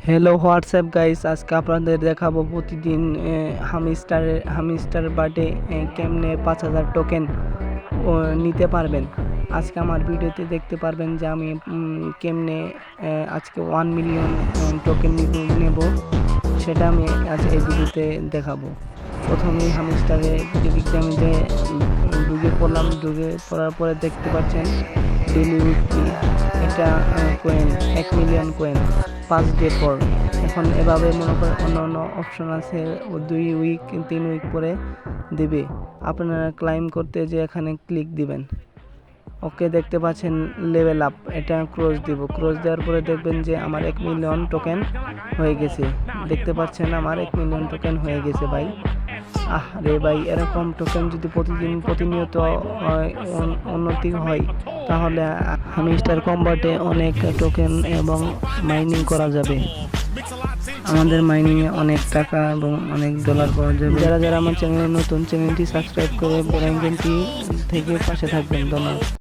Hello WhatsApp guys, আজকে আপনাদের দেখাবো প্রতিদিন হামিস্টার বার্থডে কেমনে 5,000 টোকেন নিতে পারবেন। আজকে আমার ভিডিওতে দেখতে পারবেন যে আমি কেমনে আজকে 1 মিলিয়ন টোকেন নেব, সেটা আমি আজ এই ভিডিওতে দেখাবো। প্রথমেই হামিস্টারে টেলিগ্রামে ঢুকে পড়লাম। ঢুকে পড়ার পরে দেখতে পাচ্ছেন ডেলি উইকলি এটা কয়েন 1 মিলিয়ন কয়েন 5 ডে পর। এখন এভাবে মনে করেন অন্য অপশন আছে, 2 উইক 3 উইক পরে দেবে। আপনারা ক্লাইম করতে যে এখানে ক্লিক দিবেন। ওকে, দেখতে পাচ্ছেন লেভেল আপ, এটা ক্রস দিব। ক্রস দেওয়ার পরে দেখবেন যে আমার 1 মিলিয়ন টোকেন হয়ে গেছে। দেখতে পাচ্ছেন আমার 1 মিলিয়ন টোকেন হয়ে গেছে ভাই। রে ভাই, এরকম টোকেন যদি প্রতিনিয়ত উন্নতি হয় তাহলে হামিস্টার কম্বাটে অনেক টোকেন এবং মাইনিং করা যাবে। আমাদের মাইনিংয়ে অনেক টাকা এবং অনেক ডলার পাওয়া যাবে। যারা আমার চ্যানেলে নতুন, চ্যানেলটি সাবস্ক্রাইব করে বেল আইকনটি থেকে পাশে থাকবেন। ধন্যবাদ।